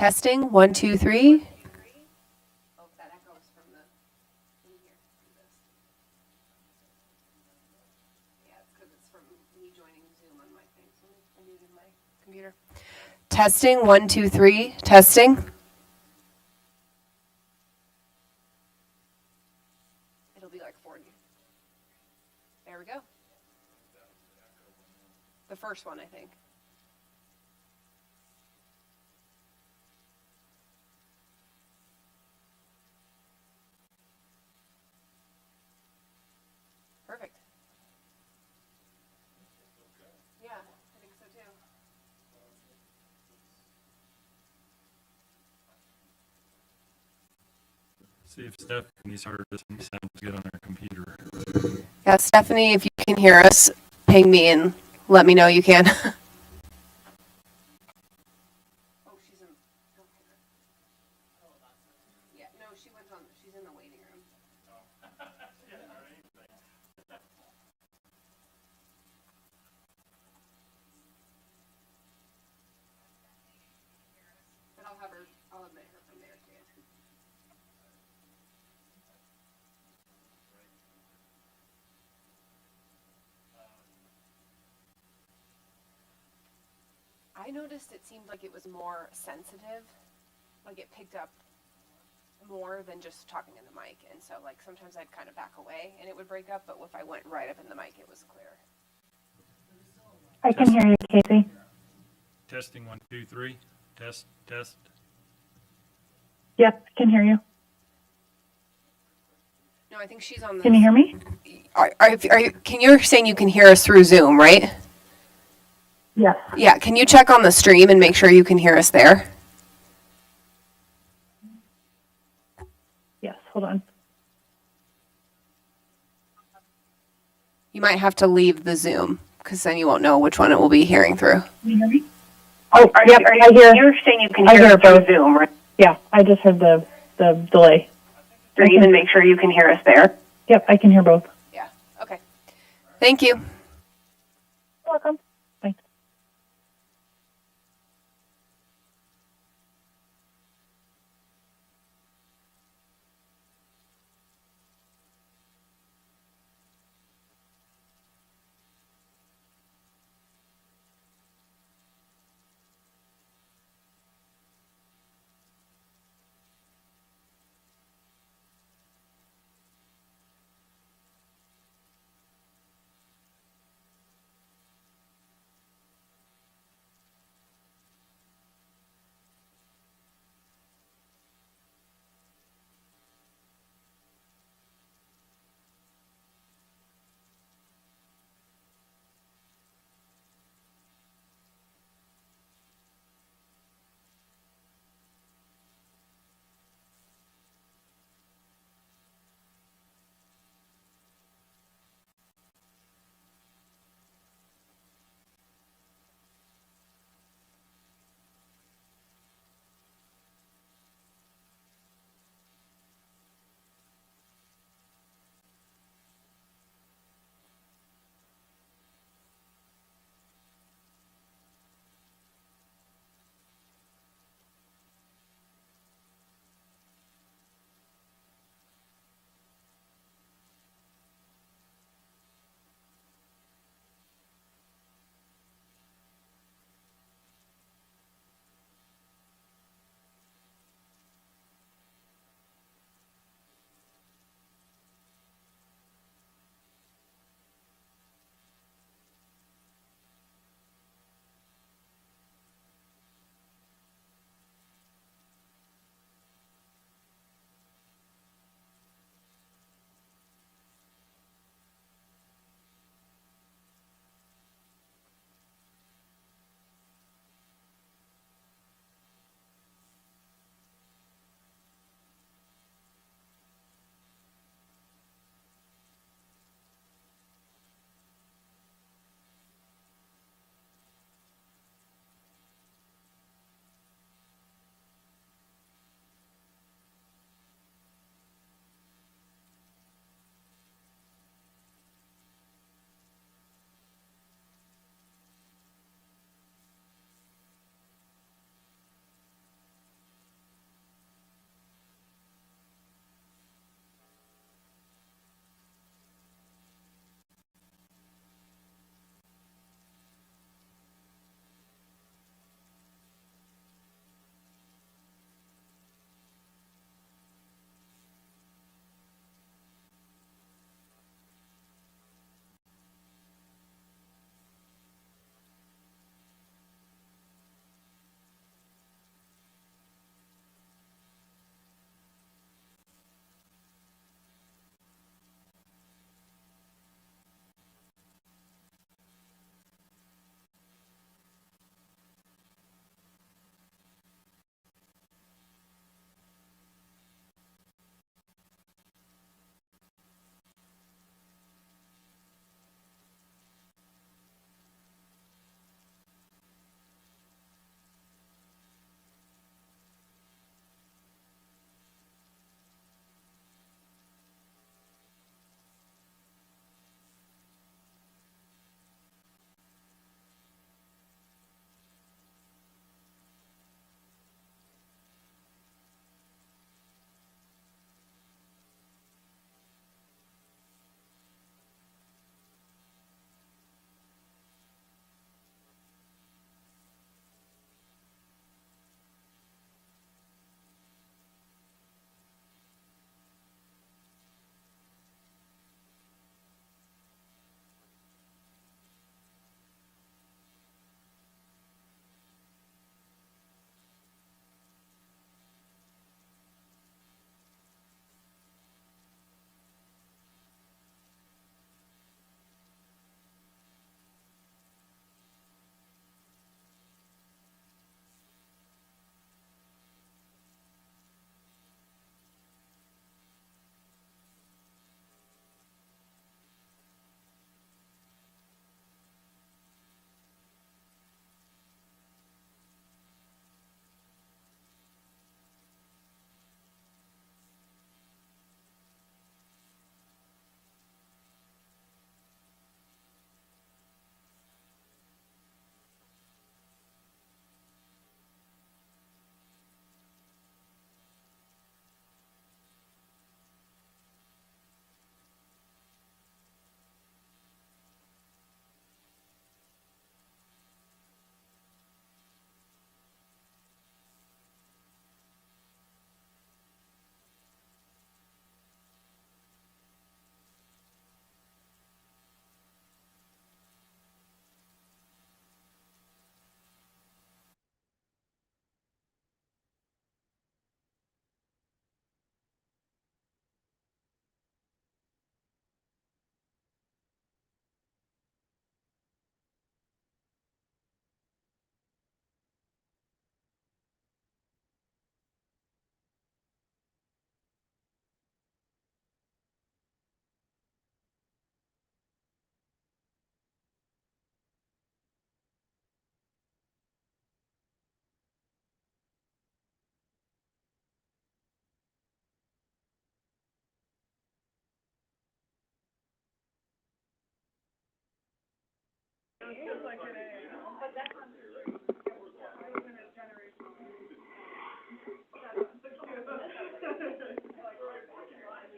Testing, 1, 2, 3. Oh, that echoes from the in here. Yeah, it's because it's from me joining Zoom on my thing. So I muted my computer. Testing, 1, 2, 3. Testing. It'll be like 40. There we go. The first one, I think. Perfect. Yeah, I think so too. See if Stephanie's heard us and sounds good on her computer. Yeah, Stephanie, if you can hear us, ping me and let me know you can. Oh, she's in. Yeah, no, she went on. She's in the waiting room. But I'll have her. I'll admit her from there too. I noticed it seemed like it was more sensitive, like it picked up more than just talking in the mic, and so like sometimes I'd kind of back away and it would break up, but if I went right up in the mic, it was clear. I can hear you, Casey. Testing, 1, 2, 3. Test, test. Yep, can hear you. No, I think she's on the. Can you hear me? You're saying you can hear us through Zoom, right? Yes. Yeah, can you check on the stream and make sure you can hear us there? Yes, hold on. You might have to leave the Zoom because then you won't know which one it will be hearing through. Can you hear me? Oh, yep, I hear. You're saying you can hear both Zoom, right? Yeah, I just heard the delay. Stream and make sure you can hear us there. Yep, I can hear both. Yeah, okay. Thank you. You're welcome. Bye.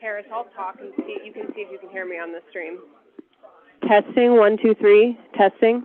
Harris, I'll talk and see. You can see if you can hear me on the stream. Testing, 1, 2, 3. Testing.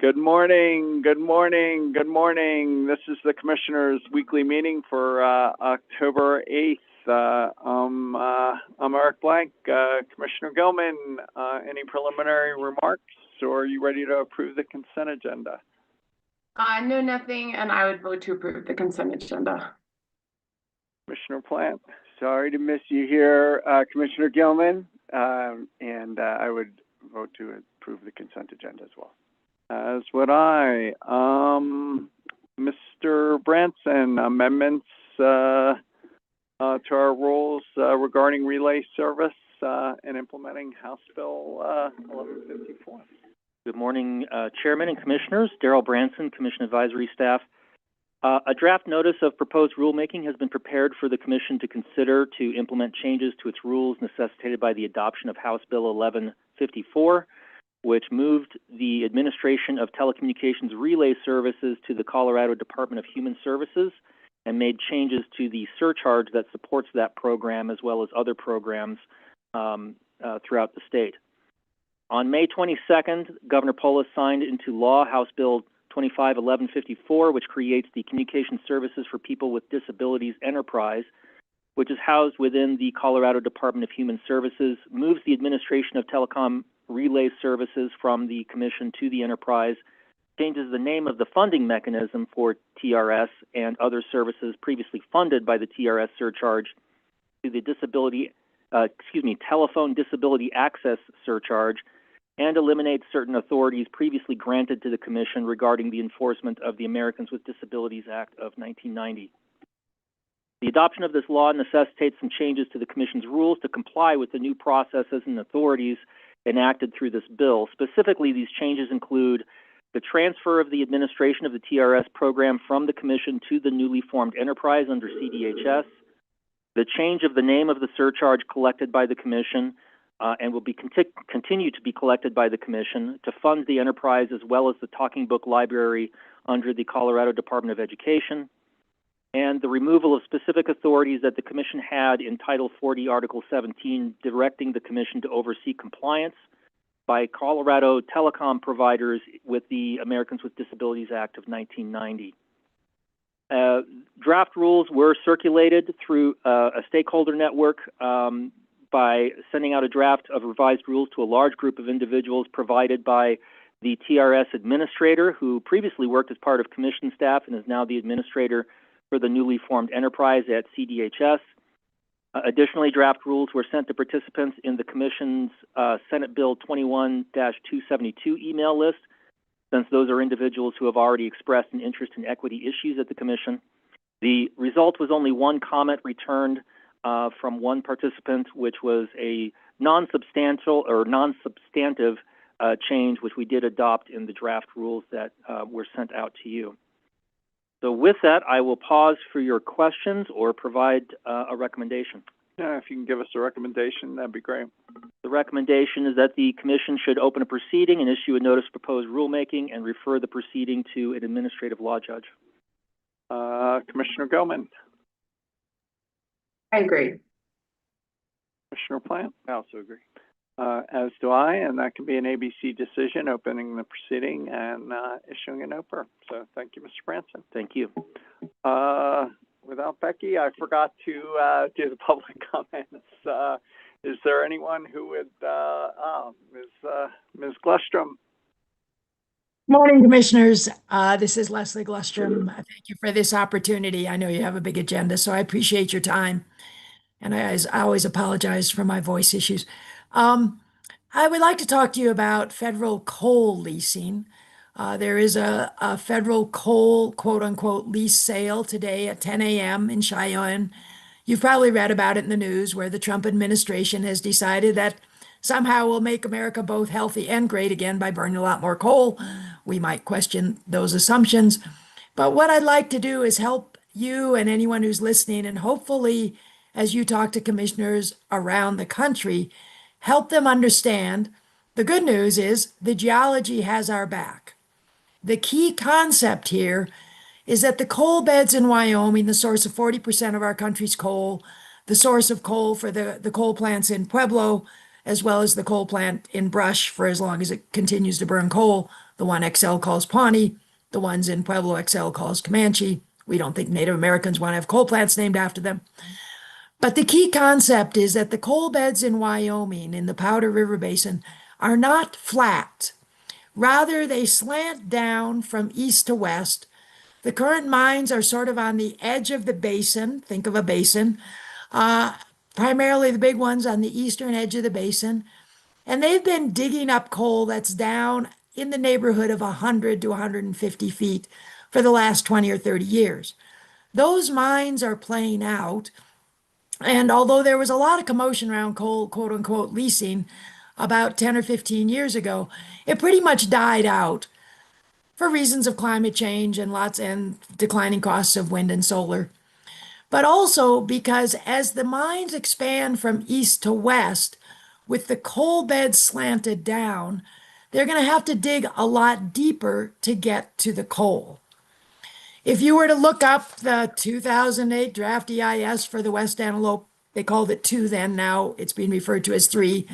Good morning, good morning, good morning. This is the Commissioners' weekly meeting for October 8th. I'm Eric Blank. Commissioner Gilman, any preliminary remarks, or are you ready to approve the consent agenda? No, nothing, and I would vote to approve the consent agenda. Commissioner Plant? Sorry to miss you here, Commissioner Gilman, and I would vote to approve the consent agenda as well. As would I. Mr. Branson, amendments to our rules regarding relay service and implementing House Bill 1154. Good morning, Chairman and Commissioners. Darrell Branson, Commission Advisory Staff. A draft notice of proposed rulemaking has been prepared for the Commission to consider to implement changes to its rules necessitated by the adoption of House Bill 1154, which moved the administration of telecommunications relay services to the Colorado Department of Human Services and made changes to the surcharge that supports that program as well as other programs throughout the state. On May 22nd, Governor Polis signed into law House Bill 251154, which creates the Communication Services for People with Disabilities Enterprise, which is housed within the Colorado Department of Human Services, moves the administration of telecom relay services from the Commission to the enterprise, changes the name of the funding mechanism for TRS and other services previously funded by the TRS surcharge to the Telephone Disability Access Surcharge, and eliminates certain authorities previously granted to the Commission regarding the enforcement of the Americans with Disabilities Act of 1990. The adoption of this law necessitates some changes to the Commission's rules to comply with the new processes and authorities enacted through this bill. Specifically, these changes include the transfer of the administration of the TRS program from the Commission to the newly formed enterprise under CDHS, the change of the name of the surcharge collected by the Commission and will be continue to be collected by the Commission to fund the enterprise as well as the Talking Book Library under the Colorado Department of Education, and the removal of specific authorities that the Commission had in Title 40, Article 17, directing the Commission to oversee compliance by Colorado telecom providers with the Americans with Disabilities Act of 1990. Draft rules were circulated through a stakeholder network by sending out a draft of revised rules to a large group of individuals provided by the TRS administrator, who previously worked as part of Commission staff and is now the administrator for the newly formed enterprise at CDHS. Additionally, draft rules were sent to participants in the Commission's Senate Bill 21-272 email list, since those are individuals who have already expressed an interest in equity issues at the Commission. The result was only one comment returned from one participant, which was a non-substantive change, which we did adopt in the draft rules that were sent out to you. So with that, I will pause for your questions or provide a recommendation. Yeah, if you can give us a recommendation, that'd be great. The recommendation is that the Commission should open a proceeding and issue a notice of proposed rulemaking and refer the proceeding to an administrative law judge. Commissioner Gilman. I agree. Commissioner Plant. I also agree. As do I, and that can be an ABC decision, opening the proceeding and issuing an OPER. So thank you, Mr. Branson. Thank you. Without Becky, I forgot to do the public comments. Is there anyone who would, Ms. Glustrom? Morning, Commissioners. This is Leslie Glustrom. Thank you for this opportunity. I know you have a big agenda, so I appreciate your time. And I always apologize for my voice issues. I would like to talk to you about federal coal leasing. There is a federal coal, quote unquote, lease sale today at 10 a.m. in Cheyenne. You've probably read about it in the news, where the Trump administration has decided that somehow we'll make America both healthy and great again by burning a lot more coal. We might question those assumptions. But what I'd like to do is help you and anyone who's listening, and hopefully, as you talk to commissioners around the country, help them understand the good news is the geology has our back. The key concept here is that the coal beds in Wyoming, the source of 40% of our country's coal, the source of coal for the coal plants in Pueblo, as well as the coal plant in Brush for as long as it continues to burn coal, The one Excel calls Pawnee, the ones in Pueblo Excel calls Comanche. We don't think Native Americans want to have coal plants named after them. But the key concept is that the coal beds in Wyoming, in the Powder River Basin, are not flat. Rather, they slant down from east to west. The current mines are sort of on the edge of the basin. Think of a basin. Primarily the big ones on the eastern edge of the basin. And they've been digging up coal that's down in the neighborhood of 100 to 150 feet for the last 20 or 30 years. Those mines are playing out. And although there was a lot of commotion around coal, quote unquote, leasing about 10 or 15 years ago, it pretty much died out for reasons of climate change and declining costs of wind and solar. But also because as the mines expand from east to west, with the coal beds slanted down, they're going to have to dig a lot deeper to get to the coal. If you were to look up the 2008 draft EIS for the West Antelope, they called it 2 then, now it's being referred to as 3.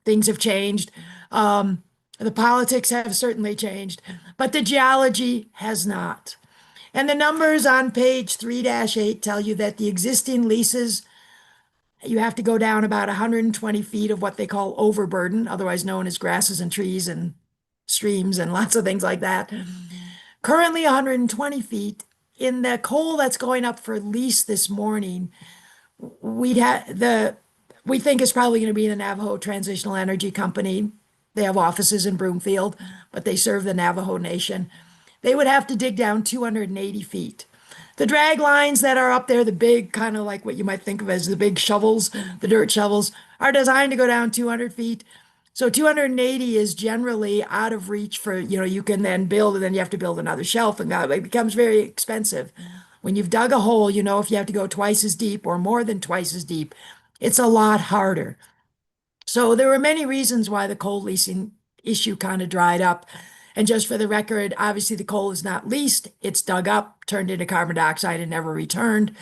Things have changed. The politics have certainly changed, but the geology has not. And the numbers on page 3-8 tell you that the existing leases, you have to go down about 120 feet of what they call overburden, otherwise known as grasses and trees and streams and lots of things like that. Currently 120 feet. In the coal that's going up for lease this morning, we think it's probably going to be the Navajo Transitional Energy Company. They have offices in Broomfield, but they serve the Navajo Nation. They would have to dig down 280 feet. The drag lines that are up there, the big kind of like what you might think of as the big shovels, the dirt shovels, are designed to go down 200 feet. So 280 is generally out of reach for, you can then build, and then you have to build another shelf, and it becomes very expensive. When you've dug a hole, if you have to go twice as deep or more than twice as deep, it's a lot harder. So there were many reasons why the coal leasing issue kind of dried up. And just for the record, obviously the coal is not leased. It's dug up, turned into carbon dioxide, and never returned.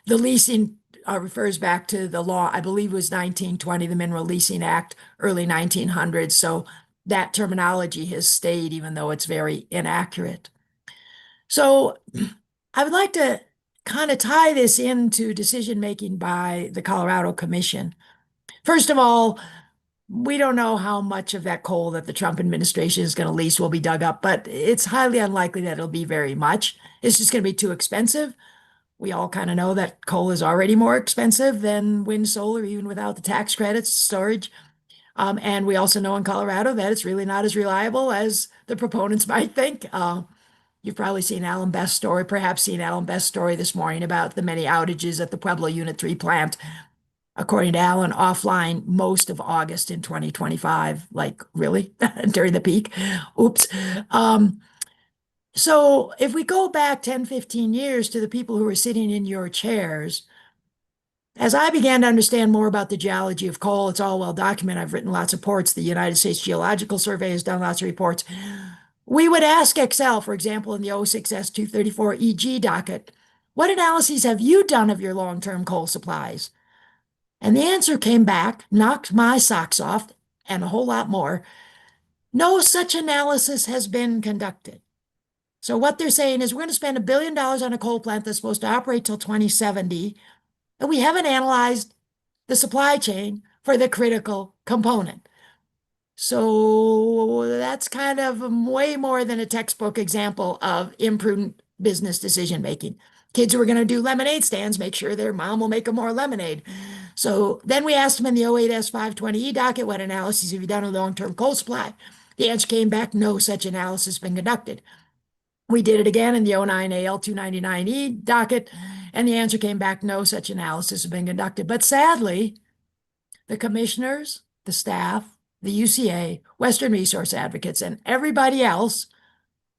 The leasing refers back to the law, I believe it was 1920, the Mineral Leasing Act, early 1900s. So that terminology has stayed, even though it's very inaccurate. So I would like to kind of tie this into decision-making by the Colorado Commission. First of all, we don't know how much of that coal that the Trump administration is going to lease will be dug up, but it's highly unlikely that it'll be very much. It's just going to be too expensive. We all kind of know that coal is already more expensive than wind, solar, even without the tax credits, storage. And we also know in Colorado that it's really not as reliable as the proponents might think. You've probably seen Alan Best's story, perhaps seen Alan Best's story this morning about the many outages at the Pueblo Unit 3 plant. According to Alan, offline most of August in 2025. Like, really? During the peak? Oops. So if we go back 10, 15 years to the people who were sitting in your chairs, as I began to understand more about the geology of coal, it's all well documented. I've written lots of reports. The United States Geological Survey has done lots of reports. We would ask Excel, for example, in the 06S234 EG docket, what analyses have you done of your long-term coal supplies? And the answer came back, knocked my socks off, and a whole lot more. No such analysis has been conducted. So what they're saying is we're going to spend $1 billion on a coal plant that's supposed to operate till 2070, and we haven't analyzed the supply chain for the critical component. So that's kind of way more than a textbook example of imprudent business decision making. Kids who are going to do lemonade stands make sure their mom will make them more lemonade. So then we asked them in the 08S520E docket, what analyses have you done of long-term coal supply? The answer came back, no such analysis has been conducted. We did it again in the 09AL299E docket, and the answer came back, no such analysis has been conducted. But sadly, the commissioners, the staff, the UCA, Western Resource Advocates, and everybody else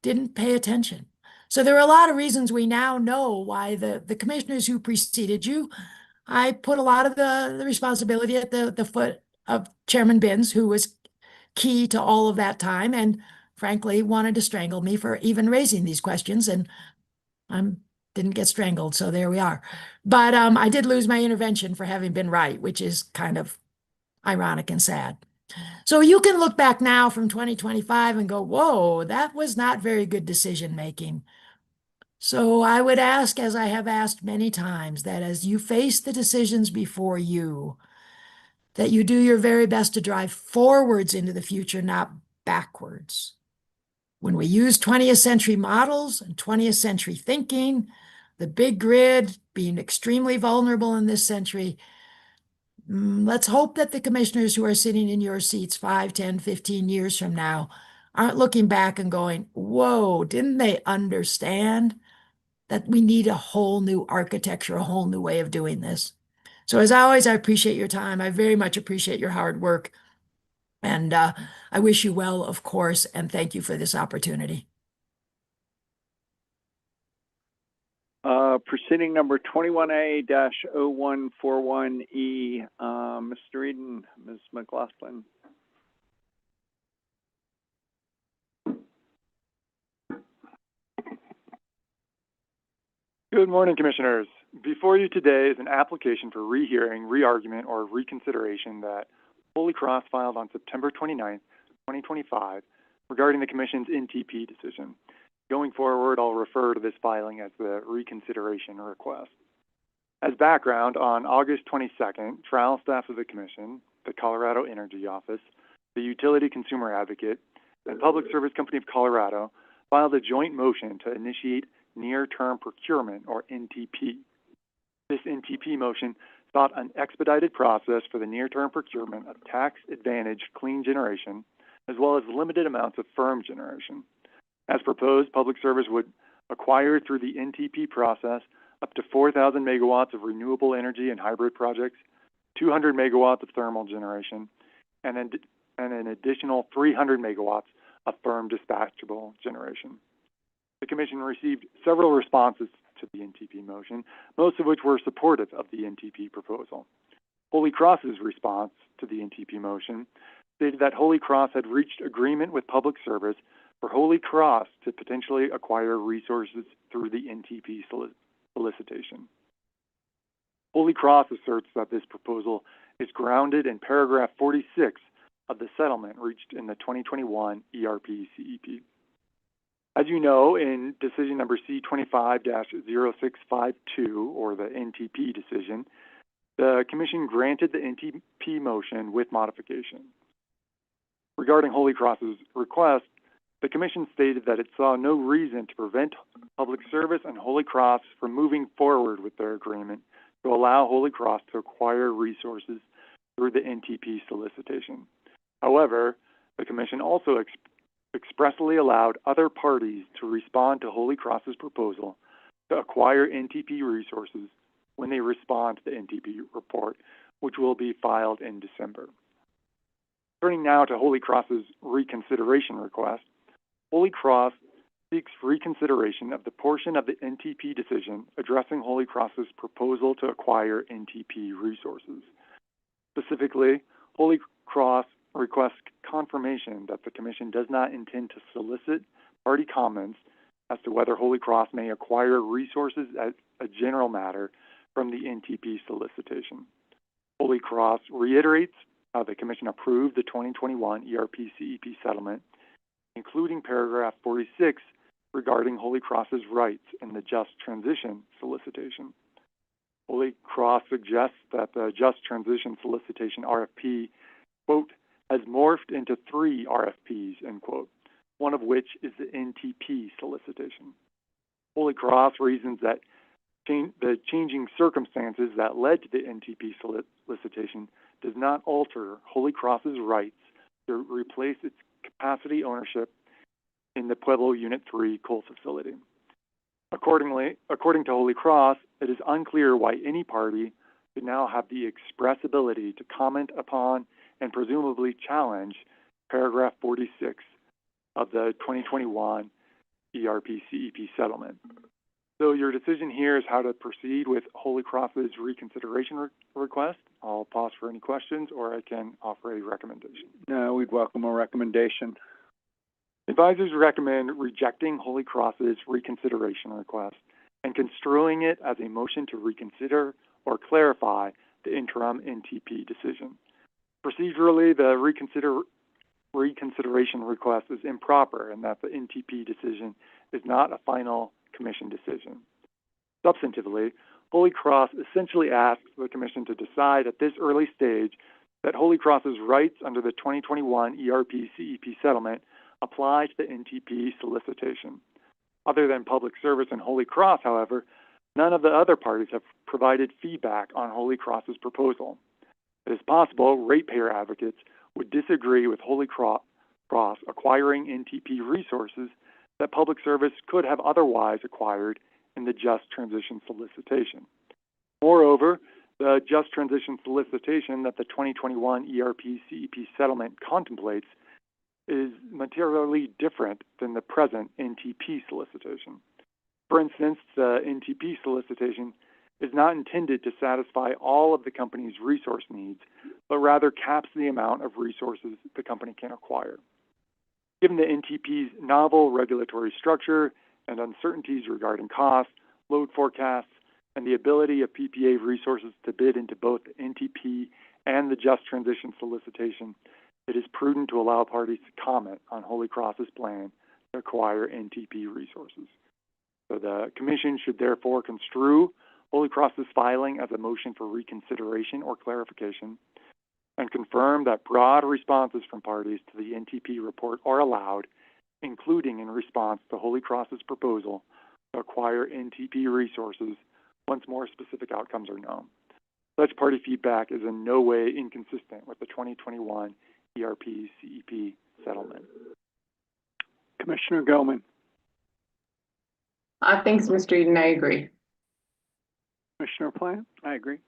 didn't pay attention. So there are a lot of reasons we now know why the commissioners who preceded you, I put a lot of the responsibility at the foot of Chairman Binns, who was key to all of that time and frankly wanted to strangle me for even raising these questions, and I didn't get strangled, so there we are. But I did lose my intervention for having been right, which is kind of ironic and sad. So you can look back now from 2025 and go, whoa, that was not very good decision making. So I would ask, as I have asked many times, that as you face the decisions before you, that you do your very best to drive forwards into the future, not backwards. When we use 20th century models and 20th century thinking, the big grid being extremely vulnerable in this century, let's hope that the commissioners who are sitting in your seats 5, 10, 15 years from now aren't looking back and going, whoa, didn't they understand that we need a whole new architecture, a whole new way of doing this? So as always, I appreciate your time. I very much appreciate your hard work. And I wish you well, of course, and thank you for this opportunity. Proceeding number 21A-0141E, Mr. Eden, Ms. McLaughlin. Good morning, Commissioners. Before you today is an application for rehearing, re-argument, or reconsideration that Holy Cross filed on September 29th, 2025, regarding the Commission's NTP decision. Going forward, I'll refer to this filing as the reconsideration request. As background, on August 22nd, trial staff of the Commission, the Colorado Energy Office, the Utility Consumer Advocate, and Public Service Company of Colorado filed a joint motion to initiate near-term procurement, or NTP. This NTP motion sought an expedited process for the near-term procurement of tax-advantaged clean generation, as well as limited amounts of firm generation. As proposed, Public Service would acquire through the NTP process up to 4,000 megawatts of renewable energy and hybrid projects, 200 megawatts of thermal generation, and an additional 300 megawatts of firm dispatchable generation. The Commission received several responses to the NTP motion, most of which were supportive of the NTP proposal. Holy Cross's response to the NTP motion stated that Holy Cross had reached agreement with Public Service for Holy Cross to potentially acquire resources through the NTP solicitation. Holy Cross asserts that this proposal is grounded in paragraph 46 of the settlement reached in the 2021 ERP-CEP. As you know, in decision number C25-0652, or the NTP decision, the Commission granted the NTP motion with modification. Regarding Holy Cross's request, the Commission stated that it saw no reason to prevent Public Service and Holy Cross from moving forward with their agreement to allow Holy Cross to acquire resources through the NTP solicitation. However, the Commission also expressly allowed other parties to respond to Holy Cross's proposal to acquire NTP resources when they respond to the NTP report, which will be filed in December. Turning now to Holy Cross's reconsideration request, Holy Cross seeks reconsideration of the portion of the NTP decision addressing Holy Cross's proposal to acquire NTP resources. Specifically, Holy Cross requests confirmation that the Commission does not intend to solicit party comments as to whether Holy Cross may acquire resources as a general matter from the NTP solicitation. Holy Cross reiterates how the Commission approved the 2021 ERP-CEP settlement, including paragraph 46 regarding Holy Cross's rights in the Just Transition solicitation. Holy Cross suggests that the Just Transition solicitation RFP, quote, has morphed into 3 RFPs, end quote, one of which is the NTP solicitation. Holy Cross reasons that the changing circumstances that led to the NTP solicitation does not alter Holy Cross's rights to replace its capacity ownership in the Pueblo Unit 3 coal facility. Accordingly, according to Holy Cross, it is unclear why any party should now have the express ability to comment upon and presumably challenge paragraph 46 of the 2021 ERP-CEP settlement. So your decision here is how to proceed with Holy Cross's reconsideration request. I'll pause for any questions, or I can offer a recommendation. No, we'd welcome a recommendation. Advisors recommend rejecting Holy Cross's reconsideration request and construing it as a motion to reconsider or clarify the interim NTP decision. Procedurally, the reconsideration request is improper and that the NTP decision is not a final commission decision. Substantively, Holy Cross essentially asks the commission to decide at this early stage that Holy Cross's rights under the 2021 ERP-CEP settlement apply to the NTP solicitation. Other than Public Service and Holy Cross, however, none of the other parties have provided feedback on Holy Cross's proposal. It is possible ratepayer advocates would disagree with Holy Cross acquiring NTP resources that Public Service could have otherwise acquired in the Just Transition solicitation. Moreover, the Just Transition solicitation that the 2021 ERP-CEP settlement contemplates is materially different than the present NTP solicitation. For instance, the NTP solicitation is not intended to satisfy all of the company's resource needs, but rather caps the amount of resources the company can acquire. Given the NTP's novel regulatory structure and uncertainties regarding costs, load forecasts, and the ability of PPA resources to bid into both the NTP and the Just Transition solicitation, it is prudent to allow parties to comment on Holy Cross's plan to acquire NTP resources. So the Commission should therefore construe Holy Cross's filing as a motion for reconsideration or clarification and confirm that broad responses from parties to the NTP report are allowed, including in response to Holy Cross's proposal to acquire NTP resources once more specific outcomes are known. Such party feedback is in no way inconsistent with the 2021 ERP-CEP settlement. Commissioner Gelman. Thanks, Mr. Eden. I agree. Commissioner Plant? I agree.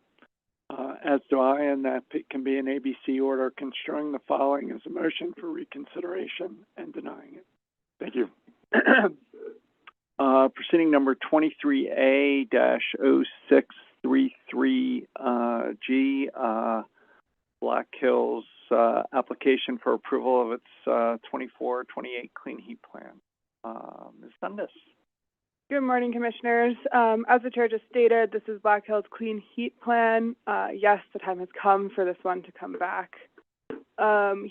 As do I, and that can be an ABC order construing the following as a motion for reconsideration and denying it. Thank you. Proceeding number 23A-0633G, Black Hills application for approval of its 24-28 clean heat plan. Ms. Dundas. Good morning, Commissioners. As the Chair just stated, this is Black Hills Clean Heat Plan. Yes, the time has come for this one to come back.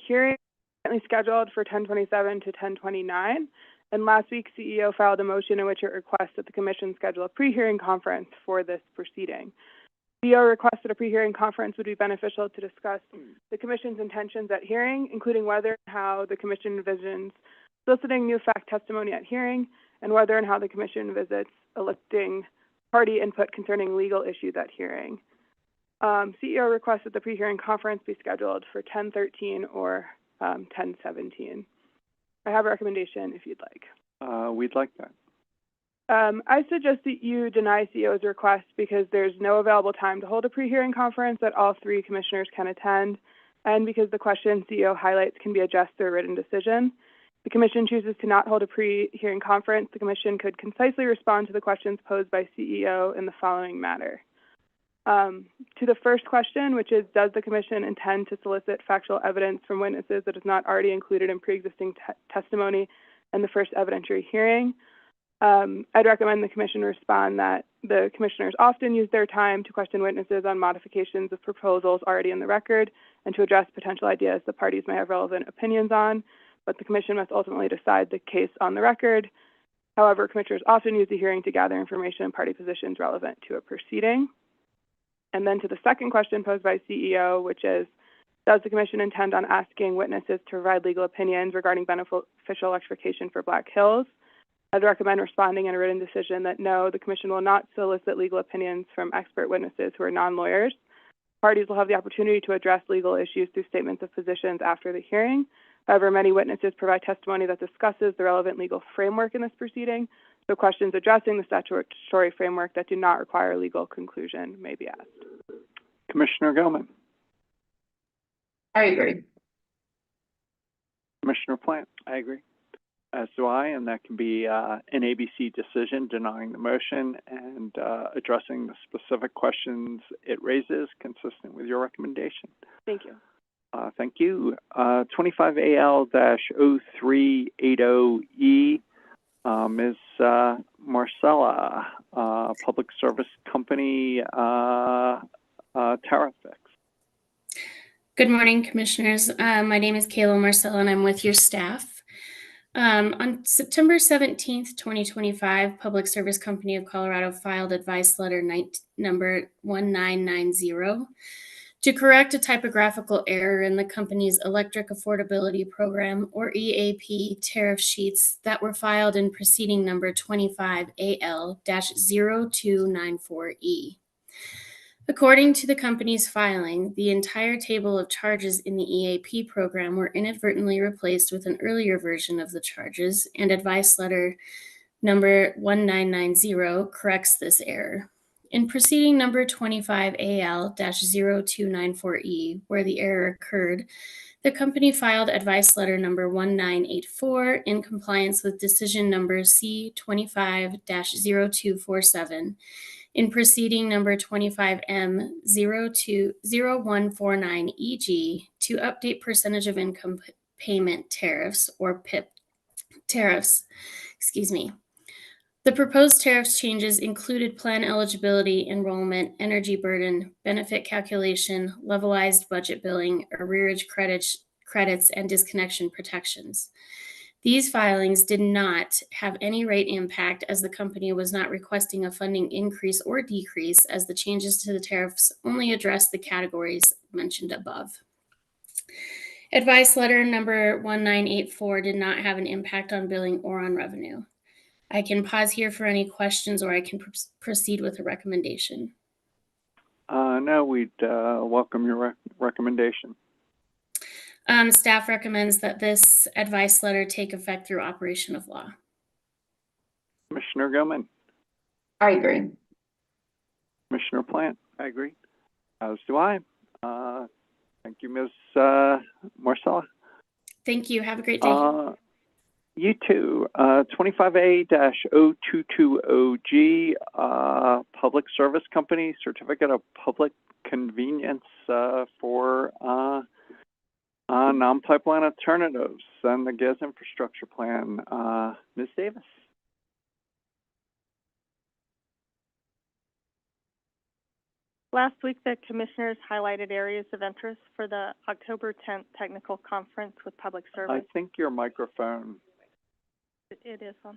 Hearing is currently scheduled for 10/27 to 10/29, and last week CEO filed a motion in which it requests that the Commission schedule a pre-hearing conference for this proceeding. CEO requested a pre-hearing conference would be beneficial to discuss the Commission's intentions at hearing, including whether and how the Commission envisions soliciting new fact testimony at hearing, and whether and how the Commission visits eliciting party input concerning legal issues at hearing. CEO requests that the pre-hearing conference be scheduled for 10/13 or 10/17. I have a recommendation if you'd like. We'd like that. I suggest that you deny CEO's request because there's no available time to hold a pre-hearing conference that all three commissioners can attend, and because the questions CEO highlights can be addressed through a written decision. The Commission chooses to not hold a pre-hearing conference, the Commission could concisely respond to the questions posed by CEO in the following manner. To the first question, which is, does the Commission intend to solicit factual evidence from witnesses that is not already included in pre-existing testimony in the first evidentiary hearing? I'd recommend the Commission respond that the Commissioners often use their time to question witnesses on modifications of proposals already in the record and to address potential ideas the parties may have relevant opinions on, but the Commission must ultimately decide the case on the record. However, Commissioners often use the hearing to gather information and party positions relevant to a proceeding. And then to the second question posed by CEO, which is, does the Commission intend on asking witnesses to provide legal opinions regarding beneficial electrification for Black Hills? I'd recommend responding in a written decision that no, the Commission will not solicit legal opinions from expert witnesses who are non-lawyers. Parties will have the opportunity to address legal issues through statements of positions after the hearing. However, many witnesses provide testimony that discusses the relevant legal framework in this proceeding, so questions addressing the statutory framework that do not require a legal conclusion may be asked. Commissioner Gelman. I agree. Commissioner Plant. I agree. As do I, and that can be an ABC decision denying the motion and addressing the specific questions it raises consistent with your recommendation. Thank you. Thank you. 25AL-0380E, Ms. Marcella, Public Service Company, Tariff Fix. Good morning, Commissioners. My name is Kayla Marcel, and I'm with your staff. On September 17th, 2025, Public Service Company of Colorado filed advice letter number 1990 to correct a typographical error in the company's Electric Affordability Program, or EAP, tariff sheets that were filed in proceeding number 25AL-0294E. According to the company's filing, the entire table of charges in the EAP program were inadvertently replaced with an earlier version of the charges, and advice letter number 1990 corrects this error. In proceeding number 25AL-0294E, where the error occurred, the company filed advice letter number 1984 in compliance with decision number C25-0247. In proceeding number 25M020149EG to update percentage of income payment tariffs, or PIP tariffs, The proposed tariffs changes included plan eligibility, enrollment, energy burden, benefit calculation, levelized budget billing, arrearage credits, and disconnection protections. These filings did not have any rate impact, as the company was not requesting a funding increase or decrease, as the changes to the tariffs only address the categories mentioned above. Advice letter number 1984 did not have an impact on billing or on revenue. I can pause here for any questions, or I can proceed with a recommendation. No, we'd welcome your recommendation. Staff recommends that this advice letter take effect through operation of law. Commissioner Gilman. I agree. Commissioner Plant. I agree. As do I. Thank you, Ms. Marcella. Thank you. Have a great day. You too. 25A-0220G, Public Service Company, Certificate of Public Convenience for non-pipeline alternatives and the gas infrastructure plan. Ms. Davis. Last week, the commissioners highlighted areas of interest for the October 10th technical conference with Public Service. I think your microphone. It is on.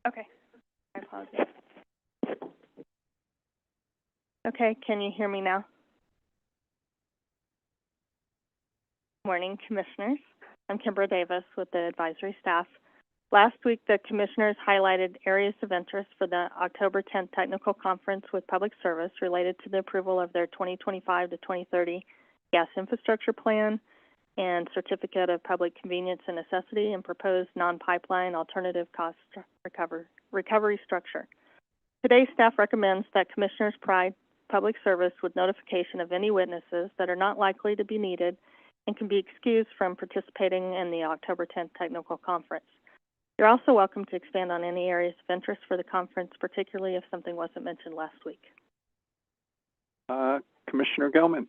Okay, I apologize. Okay, can you hear me now? Morning, Commissioners. I'm Kimber Davis with the advisory staff. Last week, the commissioners highlighted areas of interest for the October 10th technical conference with Public Service related to the approval of their 2025 to 2030 gas infrastructure plan and certificate of public convenience and necessity and proposed non-pipeline alternative cost recovery structure. Today, staff recommends that commissioners provide Public Service with notification of any witnesses that are not likely to be needed and can be excused from participating in the October 10th technical conference. You're also welcome to expand on any areas of interest for the conference, particularly if something wasn't mentioned last week. Commissioner Gelman.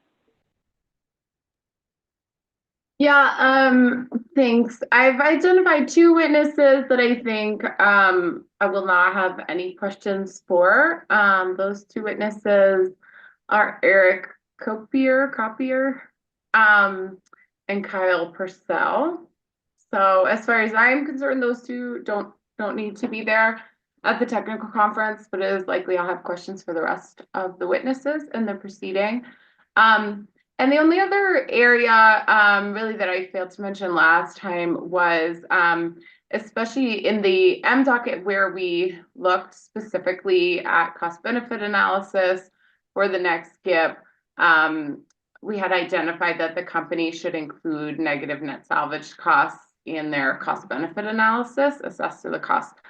Yeah, thanks. I've identified two witnesses that I think I will not have any questions for. Those two witnesses are Eric Copier, and Kyle Purcell. So as far as I'm concerned, those two don't need to be there at the technical conference, but it is likely I'll have questions for the rest of the witnesses in the proceeding. And the only other area really that I failed to mention last time was especially in the M docket where we looked specifically at cost benefit analysis for the next skip. We had identified that the company should include negative net salvage costs in their cost benefit analysis assessed to the cost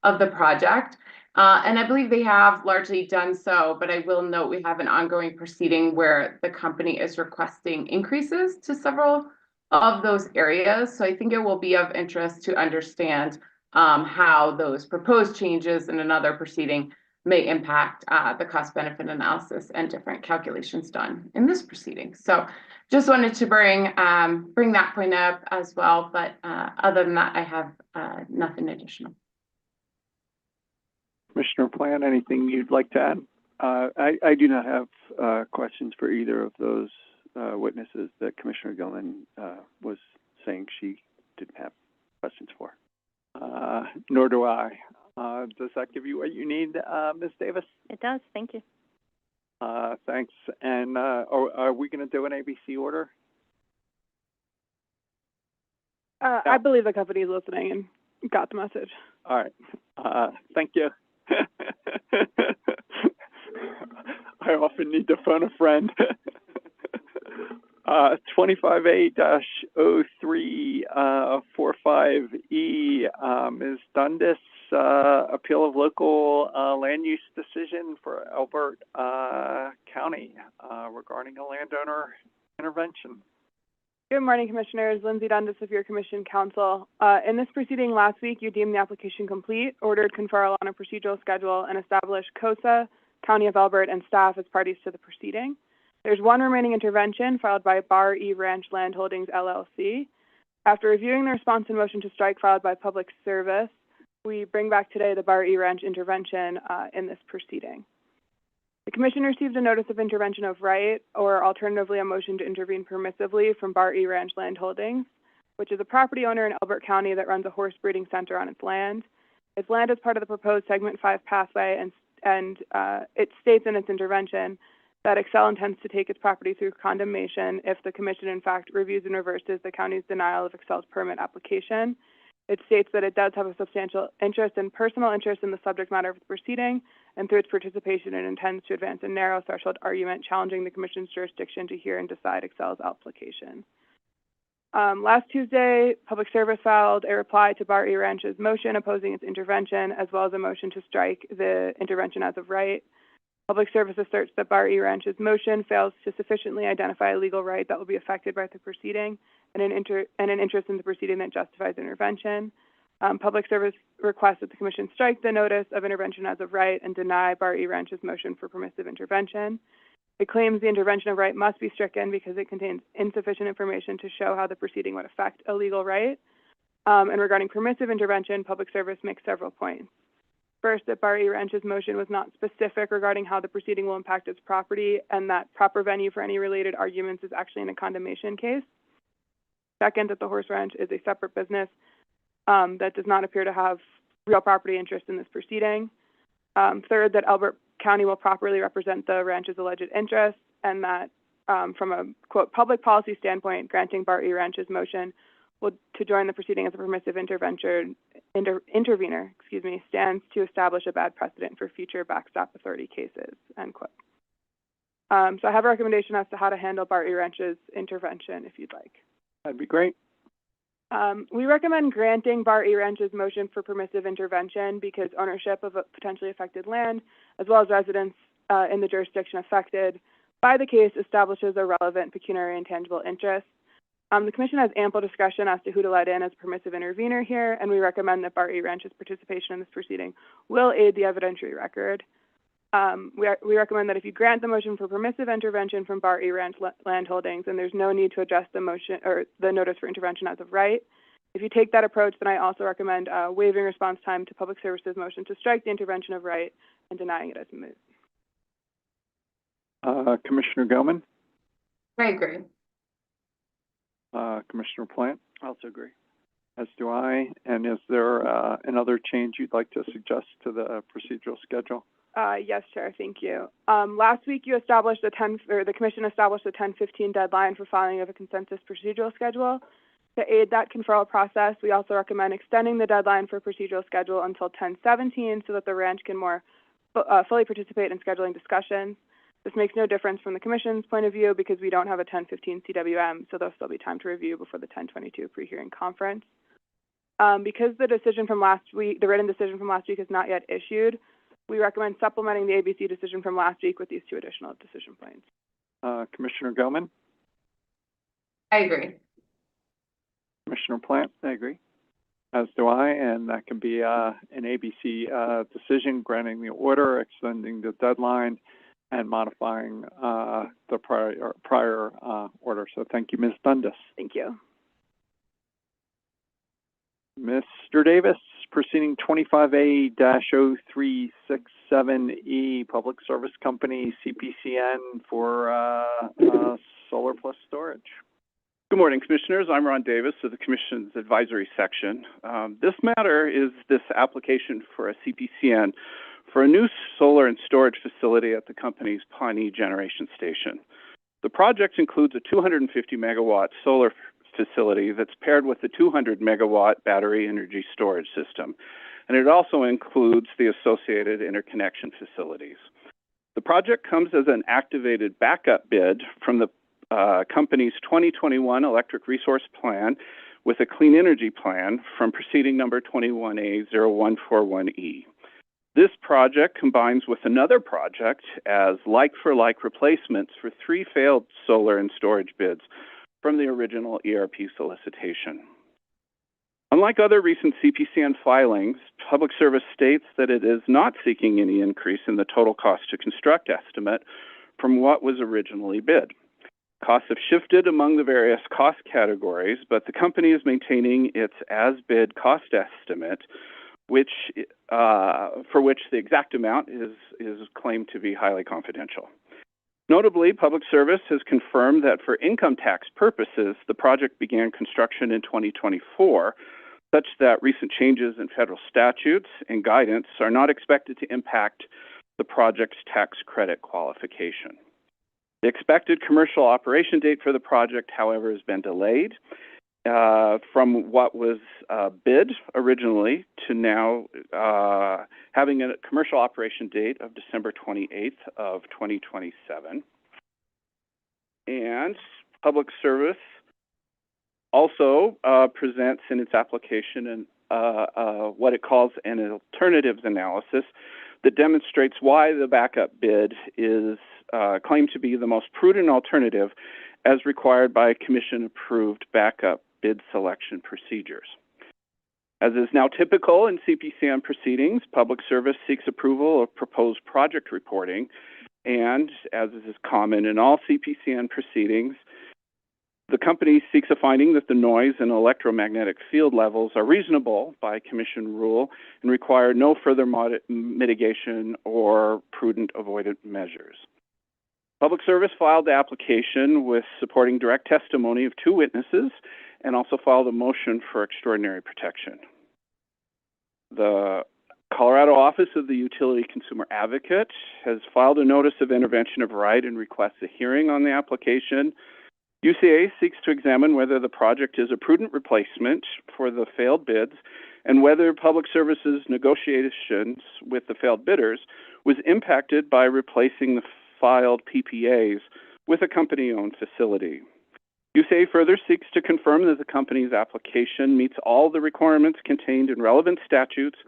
of the project. And I believe they have largely done so, but I will note we have an ongoing proceeding where the company is requesting increases to several of those areas. So I think it will be of interest to understand how those proposed changes in another proceeding may impact the cost benefit analysis and different calculations done in this proceeding. So just wanted to bring that point up as well, but other than that, I have nothing additional. Commissioner Plant, anything you'd like to add? I do not have questions for either of those witnesses that Commissioner Gilman was saying she didn't have questions for. Nor do I. Does that give you what you need, Ms. Davis? It does. Thank you. Thanks. And are we going to do an ABC order? I believe the company is listening and got the message. All right. Thank you. I often need to phone a friend. 25A-0345E, Ms. Dundas, appeal of local land use decision for Elbert County regarding a landowner intervention. Good morning, Commissioners. Lindsay Dundas of your Commission Counsel. In this proceeding last week, you deemed the application complete, ordered conferral on a procedural schedule, and established COSA, County of Elbert, and staff as parties to the proceeding. There's one remaining intervention filed by Bar E Ranch Land Holdings, LLC. After reviewing the response and motion to strike filed by Public Service, we bring back today the Bar E Ranch intervention in this proceeding. The Commission received a notice of intervention of right, or alternatively a motion to intervene permissively from Bar E Ranch Land Holdings, which is a property owner in Elbert County that runs a horse breeding center on its land. Its land is part of the proposed Segment 5 pathway, and it states in its intervention that Excel intends to take its property through condemnation if the Commission, in fact, reviews and reverses the county's denial of Excel's permit application. It states that it does have a substantial interest and personal interest in the subject matter of the proceeding, and through its participation, it intends to advance a narrow threshold argument challenging the Commission's jurisdiction to hear and decide Excel's application. Last Tuesday, Public Service filed a reply to Bar E Ranch's motion opposing its intervention, as well as a motion to strike the intervention as of right. Public Service asserts that Bar E Ranch's motion fails to sufficiently identify a legal right that will be affected by the proceeding and an interest in the proceeding that justifies intervention. Public Service requests that the Commission strike the notice of intervention as of right and deny Bar E Ranch's motion for permissive intervention. It claims the intervention of right must be stricken because it contains insufficient information to show how the proceeding would affect a legal right. And regarding permissive intervention, Public Service makes several points. First, that Bar E Ranch's motion was not specific regarding how the proceeding will impact its property, and that proper venue for any related arguments is actually in a condemnation case. Second, that the horse ranch is a separate business that does not appear to have real property interest in this proceeding. Third, that Elbert County will properly represent the ranch's alleged interests, and that from a, quote, public policy standpoint, granting Bar E Ranch's motion to join the proceeding as a permissive intervener, stands to establish a bad precedent for future backstop authority cases, end quote. So I have a recommendation as to how to handle Bar E Ranch's intervention, if you'd like. That'd be great. We recommend granting Bar E Ranch's motion for permissive intervention because ownership of a potentially affected land, as well as residents in the jurisdiction affected by the case, establishes a relevant pecuniary and tangible interest. The Commission has ample discretion as to who to let in as permissive intervener here, and we recommend that Bar E Ranch's participation in this proceeding will aid the evidentiary record. We recommend that if you grant the motion for permissive intervention from Bar E Ranch Land Holdings, then there's no need to adjust the motion or the notice for intervention as of right. If you take that approach, then I also recommend waiving response time to Public Service's motion to strike the intervention of right and denying it as moot. Commissioner Gelman? I agree. Commissioner Plant? I also agree. As do I. And is there another change you'd like to suggest to the procedural schedule? Yes, Chair, thank you. Last week you established the Commission established a 10/15 deadline for filing of a consensus procedural schedule. To aid that conferral process, we also recommend extending the deadline for procedural schedule until 10/17 so that the ranch can more fully participate in scheduling discussions. This makes no difference from the Commission's point of view because we don't have a 10/15 CWM, so there'll still be time to review before the 10/22 pre-hearing conference. Because the decision from last week, the written decision from last week is not yet issued, we recommend supplementing the ABC decision from last week with these two additional decision points. Commissioner Gelman? I agree. Commissioner Plant? I agree. As do I, and that can be an ABC decision granting the order, extending the deadline, and modifying the prior order. So thank you, Ms. Dundas. Thank you. Mr. Davis, proceeding 25A-0367E, Public Service Company, CPCN for solar plus storage. Good morning, Commissioners. I'm Ron Davis of the Commission's Advisory Section. This matter is this application for a CPCN for a new solar and storage facility at the company's Pawnee Generation Station. The project includes a 250 megawatt solar facility that's paired with a 200 megawatt battery energy storage system, and it also includes the associated interconnection facilities. The project comes as an activated backup bid from the company's 2021 Electric Resource Plan with a Clean Energy Plan from proceeding number 21A0141E. This project combines with another project as like-for-like replacements for 3 failed solar and storage bids from the original ERP solicitation. Unlike other recent CPCN filings, Public Service states that it is not seeking any increase in the total cost to construct estimate from what was originally bid. Costs have shifted among the various cost categories, but the company is maintaining its as-bid cost estimate, for which the exact amount is claimed to be highly confidential. Notably, Public Service has confirmed that for income tax purposes, the project began construction in 2024, such that recent changes in federal statutes and guidance are not expected to impact the project's tax credit qualification. The expected commercial operation date for the project, however, has been delayed from what was bid originally to now having a commercial operation date of December 28th of 2027. And Public Service also presents in its application what it calls an alternatives analysis that demonstrates why the backup bid is claimed to be the most prudent alternative as required by Commission-approved backup bid selection procedures. As is now typical in CPCN proceedings, Public Service seeks approval of proposed project reporting, and as is common in all CPCN proceedings, the company seeks a finding that the noise and electromagnetic field levels are reasonable by Commission rule and require no further mitigation or prudent avoidance measures. Public Service filed the application with supporting direct testimony of 2 witnesses and also filed a motion for extraordinary protection. The Colorado Office of the Utility Consumer Advocate has filed a notice of intervention of right and requests a hearing on the application. UCA seeks to examine whether the project is a prudent replacement for the failed bids and whether Public Service's negotiations with the failed bidders was impacted by replacing the filed PPAs with a company-owned facility. UCA further seeks to confirm that the company's application meets all the requirements contained in relevant statutes,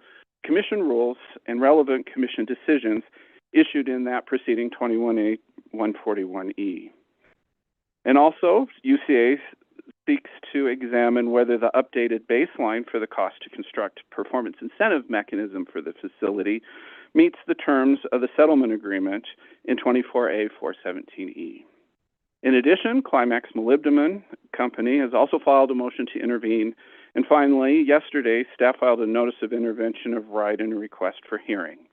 Commission rules, and relevant Commission decisions issued in that proceeding 21A-141E. And also, UCA seeks to examine whether the updated baseline for the cost to construct performance incentive mechanism for the facility meets the terms of the settlement agreement in 24A-417E. In addition, Climax Molybdenum Company has also filed a motion to intervene. And finally, yesterday, staff filed a notice of intervention of right and a request for hearing.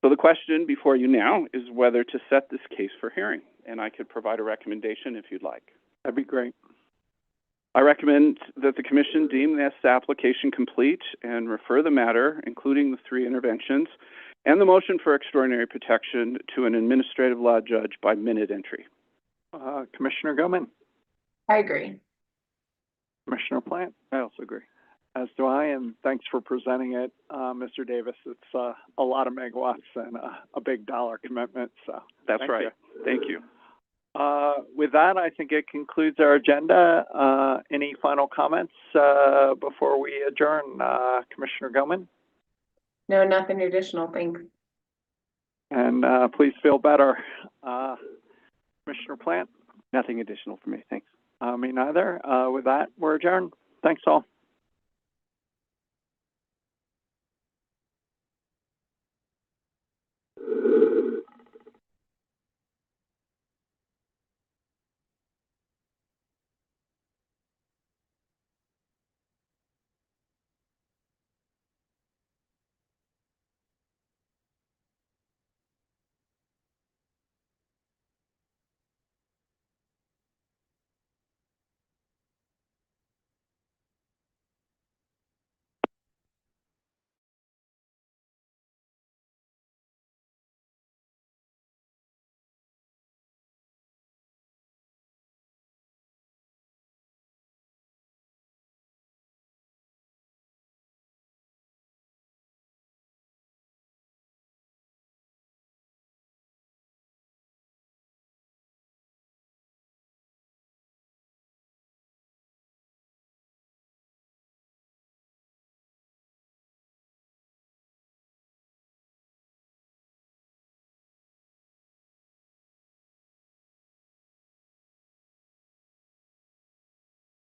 So the question before you now is whether to set this case for hearing, and I could provide a recommendation if you'd like. That'd be great. I recommend that the Commission deem this application complete and refer the matter, including the 3 interventions, and the motion for extraordinary protection to an administrative law judge by minute entry. Commissioner Gilman? I agree. Commissioner Plant? I also agree. As do I, and thanks for presenting it, Mr. Davis. It's a lot of megawatts and a big dollar commitment. So that's right. Thank you. With that, I think it concludes our agenda. Any final comments before we adjourn, Commissioner Gilman? No, nothing additional. Thanks. And please feel better. Commissioner Plant? Nothing additional for me. Thanks. Me neither. With that, we're adjourned. Thanks all.